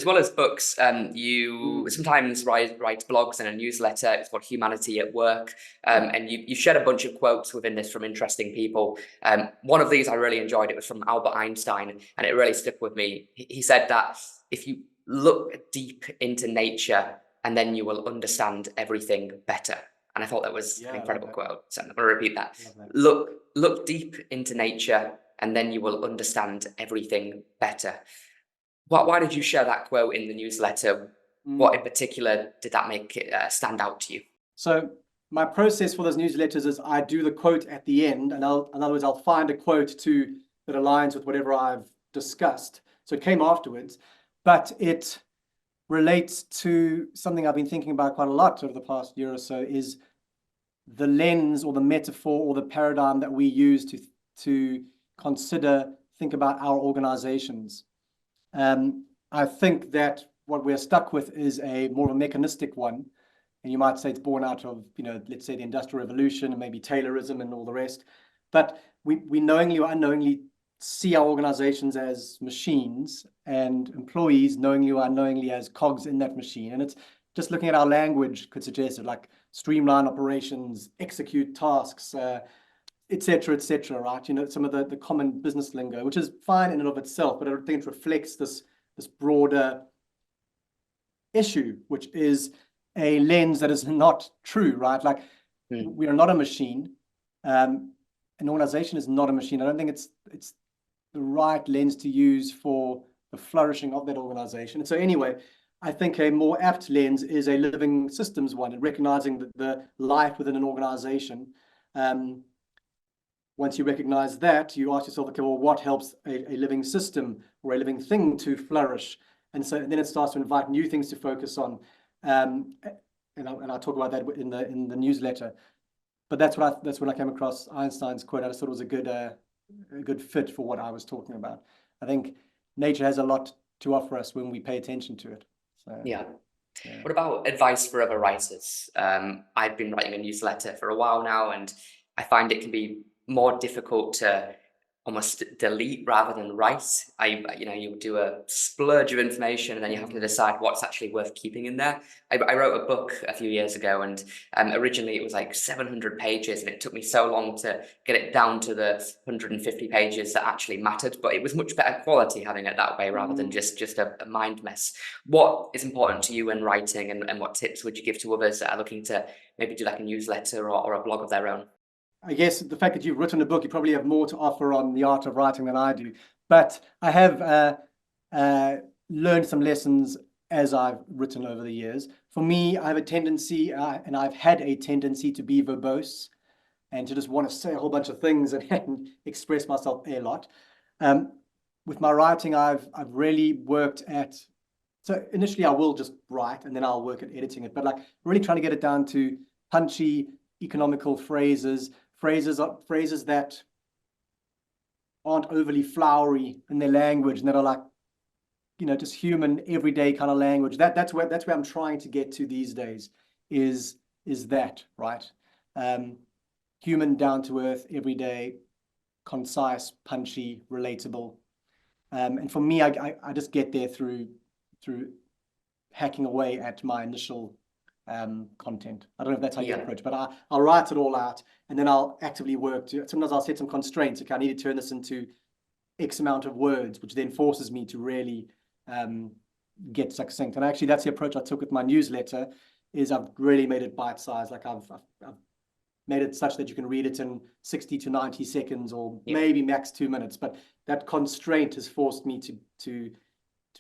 As well as books, you Mm. sometimes write blogs and a newsletter. It's called Humanity at Work. And you shared a bunch of quotes within this from interesting people. One of these I really enjoyed. It was from Albert Einstein, and it really stuck with me. He said that if you look deep into nature, and then you will understand everything better. And I thought that was an Yeah, I love incredible that. quote. So I'm going to repeat that. I love that. Look deep into nature, and then you will understand everything better. Why did you share that quote in the newsletter? What Mm. in particular did that make it stand out to you? So my process for those newsletters is I do the quote at the end, and in other words, I'll find a quote that aligns with whatever I've discussed. So it came afterwards, but it relates to something I've been thinking about quite a lot over the past year or so, is the lens or the metaphor or the paradigm that we use to think about our organizations. I think that what we're stuck with is a more of a mechanistic one. And you might say it's born out of, let's say the Industrial Revolution and maybe Taylorism and all the rest. But we knowingly or unknowingly see our organizations as machines, and employees knowingly or unknowingly as cogs in that machine. And it's just looking at our language could suggest it, like streamline operations, execute tasks, et cetera, right? Some of the common business lingo, which is fine in and of itself, but I think it reflects this broader issue, which is a lens that is not true, right? Like we are not a machine. An organization is not a machine. I don't think it's the right lens to use for the flourishing of that organization. And so anyway, I think a more apt lens is a living systems one, and recognizing the life within an organization. Once you recognize that, you ask yourself, okay, well, what helps a living system or a living thing to flourish? And then it starts to invite new things to focus on. And I talk about that in the newsletter. But that's when I came across Einstein's quote. I just thought it was a good fit for what I was talking about. I think nature has a lot to offer us when we pay attention to it. So, Yeah. yeah. What about advice for other writers? I've been writing a newsletter for a while now, and I find it can be more difficult to almost delete rather than write. You do a splurge of information, and then you have to decide what's actually worth keeping in there. I wrote a book a few years ago, and originally it was like 700 pages, and it took me so long to get it down to the 150 pages that actually mattered. But it was much better quality having it that way rather than just a mind mess. What is important to you when writing, and what tips would you give to others that are looking to maybe do like a newsletter or a blog of their own? I guess the fact that you've written a book, you probably have more to offer on the art of writing than I do. But I have learned some lessons as I've written over the years. For me, I have a tendency, and I've had a tendency to be verbose and to just want to say a whole bunch of things and express myself a lot. With my writing, I've really worked at. So initially, I will just write, and then I'll work at editing it. But like really trying to get it down to punchy, economical phrases that aren't overly flowery in their language and that are like, just human, everyday kind of language. That's where I'm trying to get to these days, is that, right? Human, down to earth, everyday, concise, punchy, relatable. And for me, I just get there through hacking away at my initial content. I don't know if that's how you approach, but I'll write it all out, and then I'll actively work sometimes I'll set some constraints. Okay, I need to turn this into X amount of words, which then forces me to really get succinct. And actually, that's the approach I took with my newsletter, is I've really made it bite-sized. Like I've made it such that you can read it in 60 to 90 seconds or maybe max 2 minutes. But that constraint has forced me to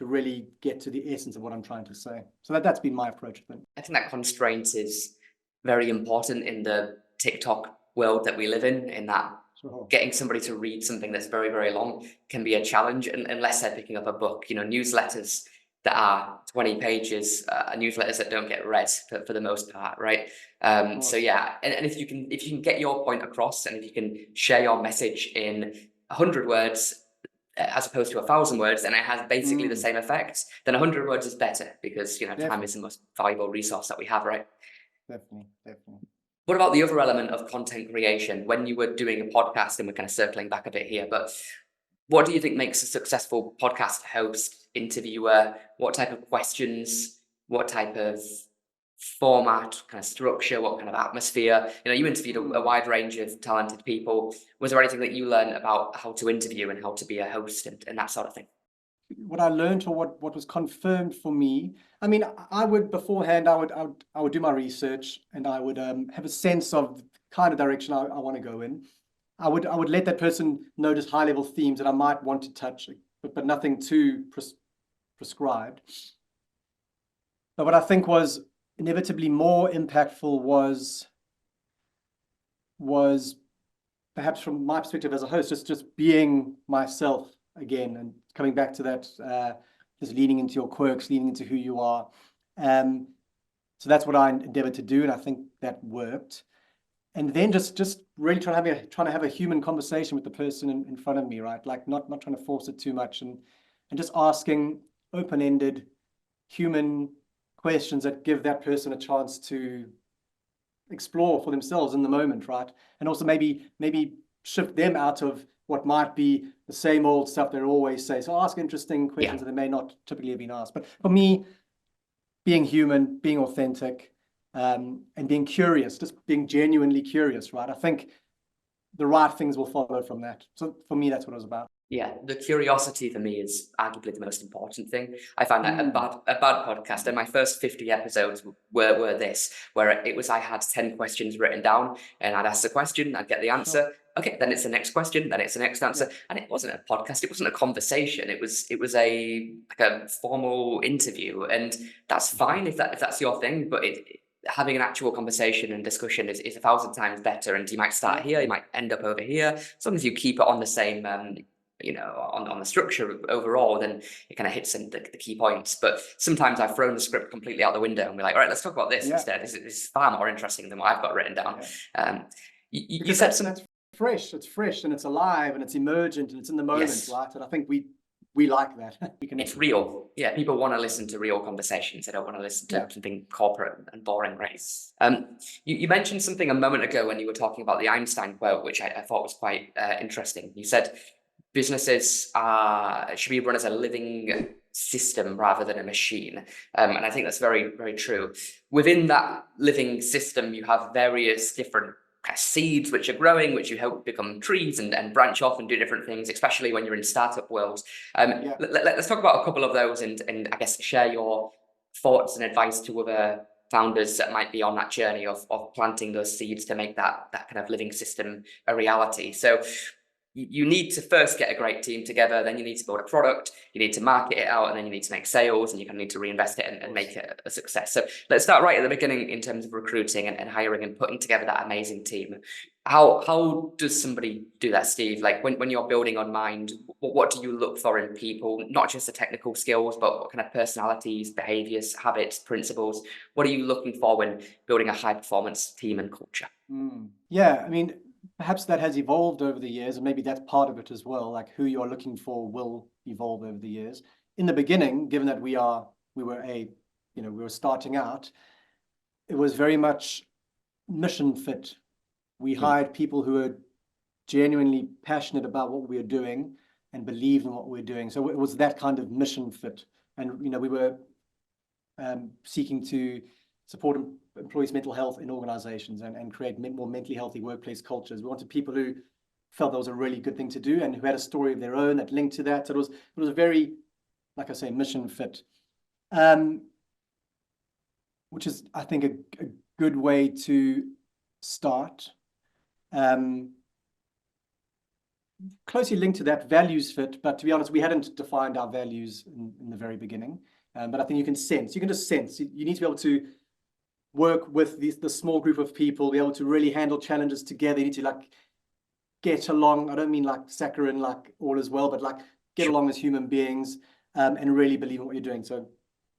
really get to the essence of what I'm trying to say. So that's been my approach. I think that constraint is very important in the TikTok world that we live in that getting somebody to read something that's very, very long can be a challenge, unless they're picking up a book. Newsletters that are 20 pages are newsletters that don't get read for the most part, right? So yeah, and if you can get your point across, and if you can share your message in 100 words, as opposed to 1,000 words, and it has basically the same effect, then 100 words is better, because time is the most valuable resource that we have, right? Definitely. What about the other element of content creation? When you were doing a podcast, and we're kind of circling back a bit here, but what do you think makes a successful podcast host, interviewer? What type of questions? What type of format, kind of structure? What kind of atmosphere? You interviewed a wide range of talented people. Was there anything that you learned about how to interview and how to be a host and that sort of thing? What I learned, or what was confirmed for me, I mean, I would beforehand, I would do my research, and I would have a sense of the kind of direction I want to go in. I would let that person notice high level themes that I might want to touch, but nothing too prescribed. But what I think was inevitably more impactful was perhaps from my perspective as a host, just being myself again, and coming back to that, just leaning into your quirks, leaning into who you are. So that's what I endeavored to do, and I think that worked. And then just really trying to have a human conversation with the person in front of me, right? Like not trying to force it too much, and just asking open-ended human questions that give that person a chance to explore for themselves in the moment, right? And also maybe shift them out of what might be the same old stuff they always say. So ask interesting questions that they may not typically have been asked. But for me, being human, being authentic, and being curious, just being genuinely curious, right? I think the right things will follow from that. So for me, that's what it was about. Yeah, the curiosity for me is arguably the most important thing. I find that a bad podcast, and my first 50 episodes were this, where it was I had 10 questions written down, and I'd ask the question, I'd get the answer. Sure. Okay, then it's the next question, then it's the next answer. And it wasn't a podcast, it wasn't a conversation, it was a formal interview, and that's fine if that's your thing, but having an actual conversation and discussion is 1,000 times better. And you might start here, you might end up over here, as long as you keep it on the same on the structure overall, then it kind of hits the key points. But sometimes I've thrown the script completely out the window and be like, all right, let's talk about this instead. This is far more interesting than what I've got written down. You said that's fresh. It's fresh, and it's alive, and it's emergent, and it's in the moment, right? And I think we like that. It's real. Yeah, people want to listen to real conversations. They don't want to listen to something corporate and boring, right? You mentioned something a moment ago when you were talking about the Einstein quote, which I thought was quite interesting. You said businesses should be run as a living system rather than a machine. And I think that's very, very true. Within that living system, you have various different seeds which are growing, which you hope become trees and branch off and do different things, especially when you're in startup world. Let's talk about a couple of those and I guess share your thoughts and advice to other founders that might be on that journey of planting those seeds to make that kind of living system a reality. So you need to first get a great team together, then you need to build a product, you need to market it out, and then you need to make sales, and you need to reinvest it and make it a success. So let's start right at the beginning in terms of recruiting and hiring and putting together that amazing team. How does somebody do that, Steve? Like when you're building Unmind, what do you look for in people? Not just the technical skills, but what kind of personalities, behaviors, habits, principles? What are you looking for when building a high performance team and culture? Yeah, I mean, perhaps that has evolved over the years, and maybe that's part of it as well. Like who you're looking for will evolve over the years. In the beginning, given that we were starting out, it was very much mission fit. We hired people who were genuinely passionate about what we were doing and believed in what we were doing. So it was that kind of mission fit. And we were seeking to support employees' mental health in organizations and create more mentally healthy workplace cultures. We wanted people who felt that was a really good thing to do and who had a story of their own that linked to that. So it was a very, like I say, mission fit, which is, I think, a good way to start. Closely linked to that, values fit, but to be honest, we hadn't defined our values in the very beginning. But I think you can just sense. You need to be able to work with the small group of people, be able to really handle challenges together. You need to get along. I don't mean saccharine, all as well, but get along as human beings and really believe in what you're doing. So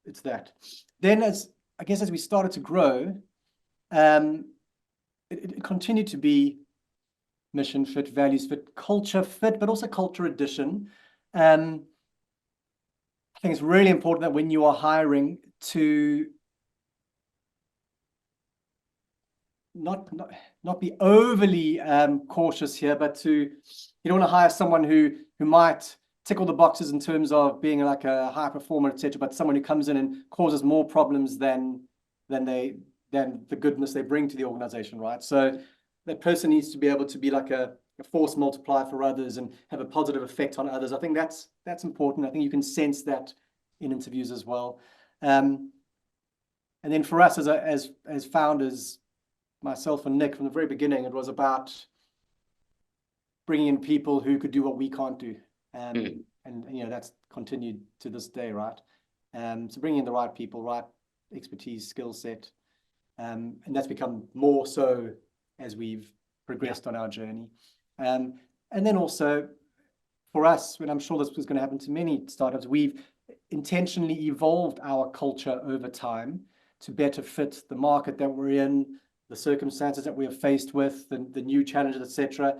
it's that. Then as we started to grow, it continued to be mission fit, values fit, culture fit, but also culture addition. I think it's really important that when you are hiring to not be overly cautious here, but you don't want to hire someone who who might tick all the boxes in terms of being like a high performer, etc., but someone who comes in and causes more problems than the goodness they bring to the organization, right? So that person needs to be able to be like a force multiplier for others and have a positive effect on others. I think that's important. I think you can sense that in interviews as well. And then for us as founders, myself and Nick, from the very beginning, it was about bringing in people who could do what we can't do. And you know, that's continued to this day, right? So bringing in the right people, right expertise, skill set, and that's become more so as we've progressed on our journey. And then also for us, when I'm sure this was going to happen to many startups, we've intentionally evolved our culture over time to better fit the market that we're in, the circumstances that we are faced with, the new challenges, etc.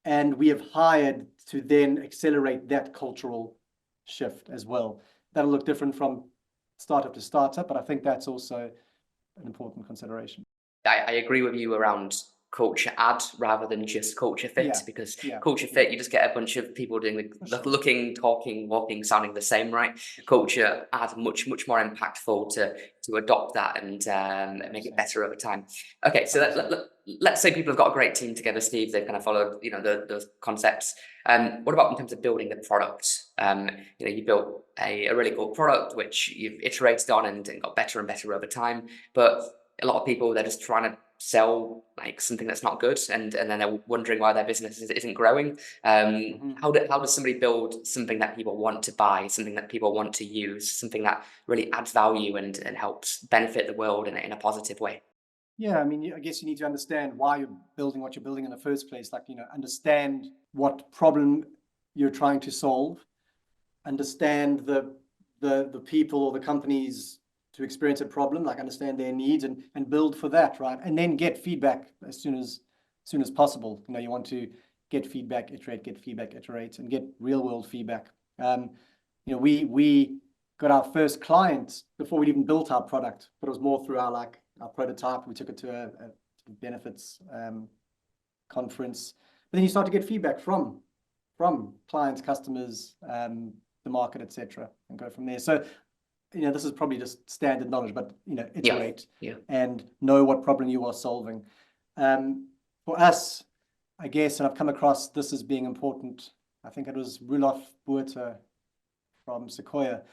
And we have hired to then accelerate that cultural shift as well. That'll look different from startup to startup, but I think that's also an important consideration. I agree with you around culture add rather than just culture fit, because culture fit, you just get a bunch of people doing looking, talking, walking, sounding the same, right? Culture add much more impactful to adopt that and make it better over time. Okay, so let's say people have got a great team together, Steve. They've kind of followed, you know, those concepts. What about in terms of building the product? You know, you built a really cool product which you've iterated on and got better and better over time, but a lot of people, they're just trying to sell like something that's not good, and then they're wondering why their business isn't growing. How does somebody build something that people want to buy, something that people want to use, something that really adds value and helps benefit the world in a positive way? Yeah, I mean, I guess you need to understand why you're building what you're building in the first place. Like, you know, understand what problem you're trying to solve, understand the people or the companies to experience a problem, like understand their needs and build for that, right? And then get feedback as soon as possible. You know, you want to get feedback, iterate, and get real world feedback. You know, we got our first client before we'd even built our product, but it was more through our prototype. We took it to a benefits conference. But then you start to get feedback from clients, customers, the market, etc., and go from there. So, you know, this is probably just standard knowledge, but, you know, iterate and know what problem you are solving. For us, I guess, and I've come across this as being important. I think it was Roelof Botha from Sequoia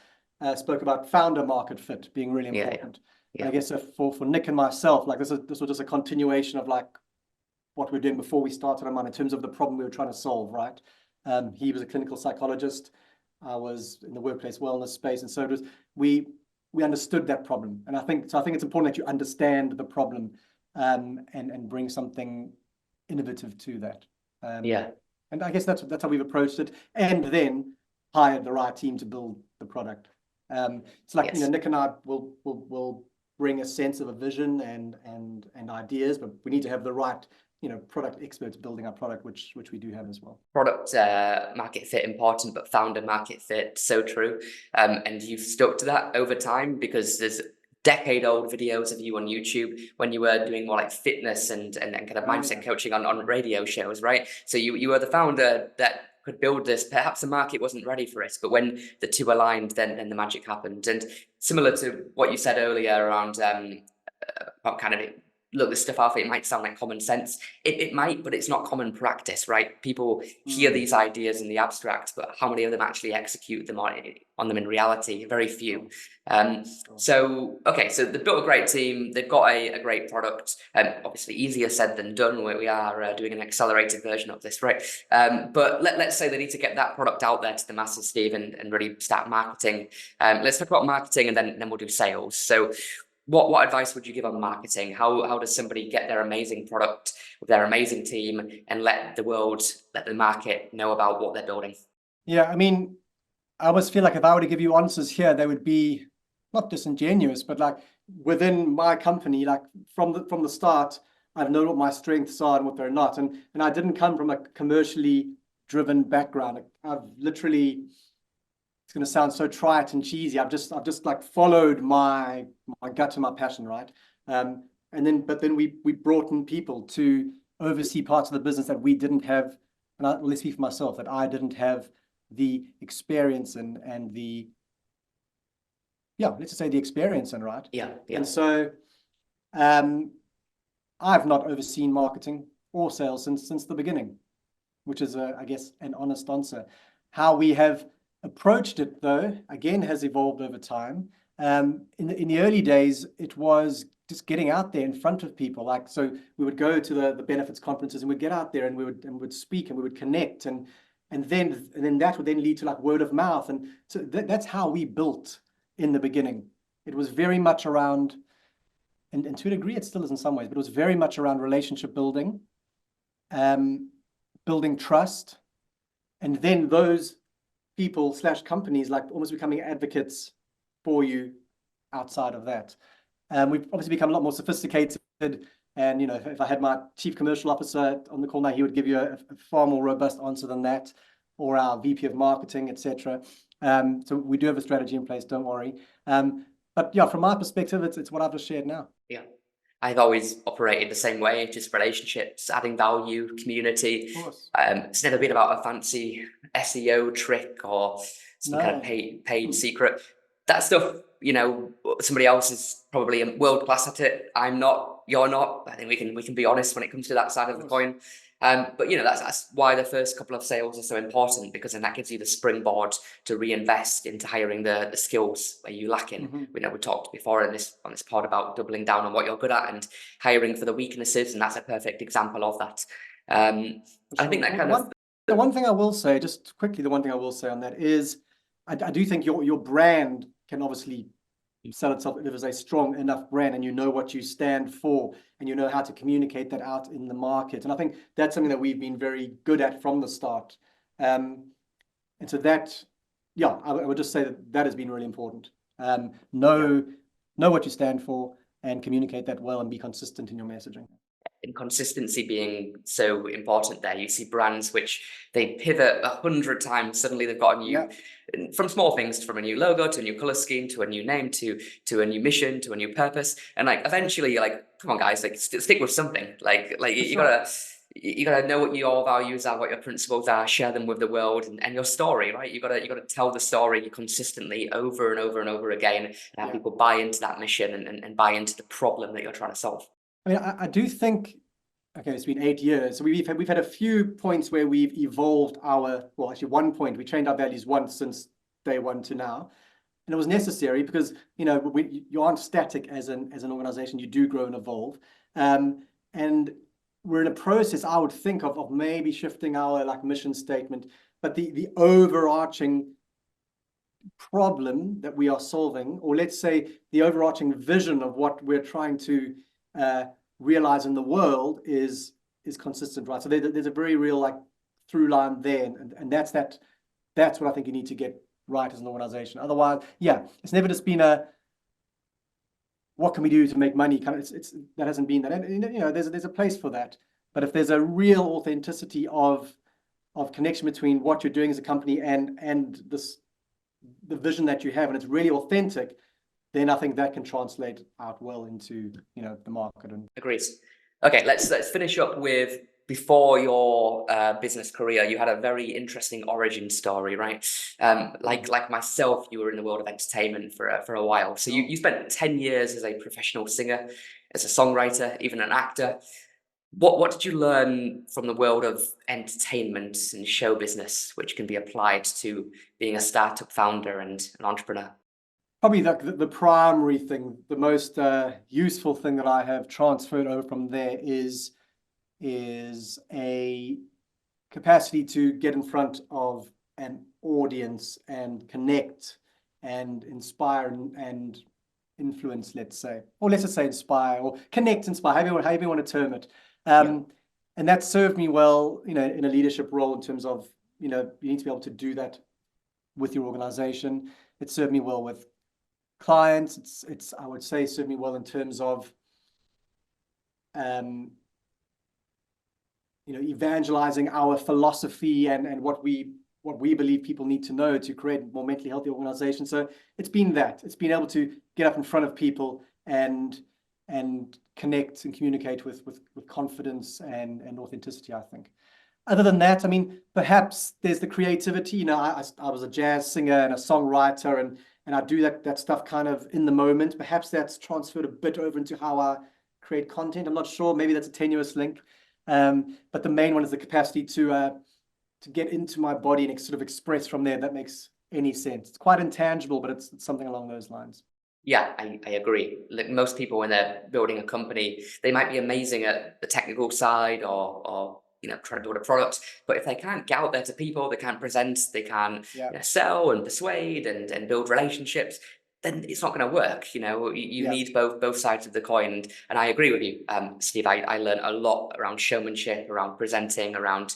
spoke about founder market fit being really important. I guess for Nick and myself, like this was just a continuation of like what we were doing before we started Unmind in terms of the problem we were trying to solve, right? He was a clinical psychologist. I was in the workplace wellness space, and so it was, we understood that problem. And I think it's important that you understand the problem and bring something innovative to that. And I guess that's how we've approached it, and then hired the right team to build the product. It's like, you know, Nick and I will bring a sense of a vision and ideas, but we need to have the right, you know, product experts building our product, which we do have as well. Product market fit important, but founder market fit so true. And you've stuck to that over time, because there's decade-old videos of you on YouTube when you were doing more like fitness and kind of mindset coaching on radio shows, right? So you were the founder that could build this. Perhaps the market wasn't ready for it, but when the two aligned, then the magic happened. And similar to what you said earlier around about kind of look, this stuff, Alfie, it might sound like common sense. It might, but it's not common practice, right? People hear these ideas in the abstract, but how many of them actually execute them on them in reality? Very few. So they've built a great team. They've got a great product. Obviously easier said than done, where we are doing an accelerated version of this, right? But let's say they need to get that product out there to the masses, Steve, and really start marketing. Let's talk about marketing, and then we'll do sales. So what advice would you give on marketing? How does somebody get their amazing product with their amazing team and let the market know about what they're building? Yeah, I mean, I always feel like if I were to give you answers here, they would be not disingenuous, but like within my company, like from the start, I've known what my strengths are and what they're not. And I didn't come from a commercially driven background. I've literally, it's going to sound so trite and cheesy, I've just like followed my gut and my passion, right? But then we brought in people to oversee parts of the business that we didn't have and let's speak for myself, that I didn't have the experience and the, yeah, let's just say the experience in, right? Yeah, yeah. And so I've not overseen marketing or sales since the beginning, which is, I guess, an honest answer. How we have approached it, though, again, has evolved over time. In the early days, it was just getting out there in front of people. Like, so we would go to the benefits conferences and we'd get out there and we would speak and we would connect, and then that would then lead to like word of mouth. And so that's how we built in the beginning. It was very much around, and to a degree it still is in some ways, but it was very much around relationship building, building trust, and then those people / companies like almost becoming advocates for you outside of that. We've obviously become a lot more sophisticated, and if I had my chief commercial officer on the call now, he would give you a far more robust answer than that, or our VP of marketing, etc. So we do have a strategy in place, don't worry. But yeah, from my perspective, it's what I've just shared now. Yeah. I've always operated the same way, just relationships, adding value, community. Of course. It's never been about a fancy SEO trick or some kind of paid secret. That stuff, somebody else is probably world-class at it. I'm not, you're not. I think we can be honest when it comes to that side of the coin. But that's why the first couple of sales are so important, because then that gives you the springboard to reinvest into hiring the skills where you lack in. We talked before on this pod about doubling down on what you're good at and hiring for the weaknesses, and that's a perfect example of that. I think that kind of the one thing I will say, just quickly, the one thing I will say on that is I do think your brand can obviously sell itself if it's a strong enough brand and you know what you stand for and you know how to communicate that out in the market. And I think that's something that we've been very good at from the start. And so that, yeah, I would just say that has been really important. Know what you stand for and communicate that well and be consistent in your messaging. And consistency being so important there. You see brands which they pivot 100 times, suddenly they've got a new, from small things, from a new logo to a new color scheme to a new name to a new mission to a new purpose, and like eventually you're like, come on guys, like stick with something. Like you gotta know what your values are, what your principles are, share them with the world, and your story, right? You gotta tell the story consistently over and over and over again, and have people buy into that mission and buy into the problem that you're trying to solve. I mean, I do think, okay, it's been 8 years. So we've had a few points where we've evolved actually one point, we changed our values once since day one to now. And it was necessary because, you aren't static as an organization, you do grow and evolve. And we're in a process, I would think, of maybe shifting our like mission statement, but the overarching problem that we are solving, or let's say the overarching vision of what we're trying to realize in the world is consistent, right? So there's a very real like through line there, and that's what I think you need to get right as an organization. Otherwise, it's never just been a what can we do to make money kind of. It's that hasn't been that. And there's a place for that, but if there's a real authenticity of connection between what you're doing as a company and the vision that you have, and it's really authentic, then I think that can translate out well into the market. And agreed. Okay, let's finish up with before your business career. You had a very interesting origin story, right? Like myself, you were in the world of entertainment for a while. So you spent 10 years as a professional singer, as a songwriter, even an actor. What did you learn from the world of entertainment and show business, which can be applied to being a startup founder and an entrepreneur? Probably the primary thing, the most useful thing that I have transferred over from there is a capacity to get in front of an audience and connect and inspire and influence, let's say, or let's just say inspire or connect, inspire, however you want to term it. And that served me well, in a leadership role in terms of, you need to be able to do that with your organization. It served me well with clients. It's I would say served me well in terms of evangelizing our philosophy and what we believe people need to know to create a more mentally healthy organization. So it's been able to get up in front of people and connect and communicate with confidence and authenticity, I think. other than that, I mean, perhaps there's the creativity. You know, I was a jazz singer and a songwriter, and I do that stuff kind of in the moment. Perhaps that's transferred a bit over into how I create content. I'm not sure. Maybe that's a tenuous link. But the main one is the capacity to get into my body and sort of express from there. If that makes any sense. It's quite intangible, but it's something along those lines. Yeah, I agree. Like most people, when they're building a company, they might be amazing at the technical side or trying to build a product, but if they can't get out there to people, they can't present, they can't Yeah. sell and persuade and build relationships, then it's not going to work. You Yeah. need both sides of the coin, and I agree with you, Steve. I learned a lot around showmanship, around presenting, around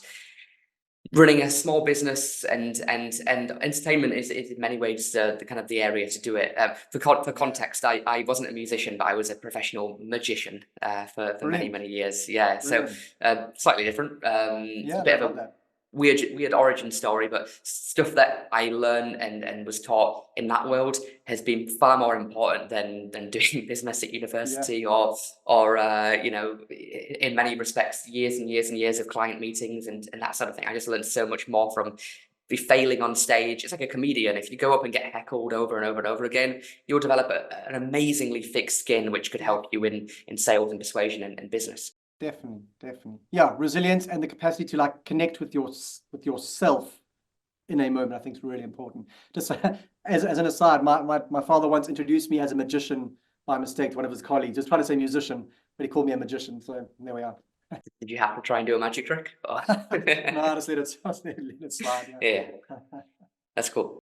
running a small business, and entertainment is in many ways the kind of the area to do it. For context, I wasn't a musician, but I was a professional magician for many years. Yeah, so Brilliant. slightly different. Yeah, A no, I bit of love a that. weird origin story, but stuff that I learned and was taught in that world has been far more important than doing business at Yeah. university or in many respects years and years and years of client meetings and that sort of thing. I just learned so much more from be failing on stage. It's like a comedian. If you go up and get heckled over and over and over again, you'll develop an amazingly thick skin, which could help you in sales and persuasion and business. Definitely. Yeah, resilience and the capacity to like connect with yourself in a moment, I think is really important. Just as an aside, my father once introduced me as a magician by mistake to one of his colleagues. He was trying to say musician, but he called me a magician. So there we are. Did you have to try and do a magic trick? No, I just let it slide. Yeah, Yeah. that's cool.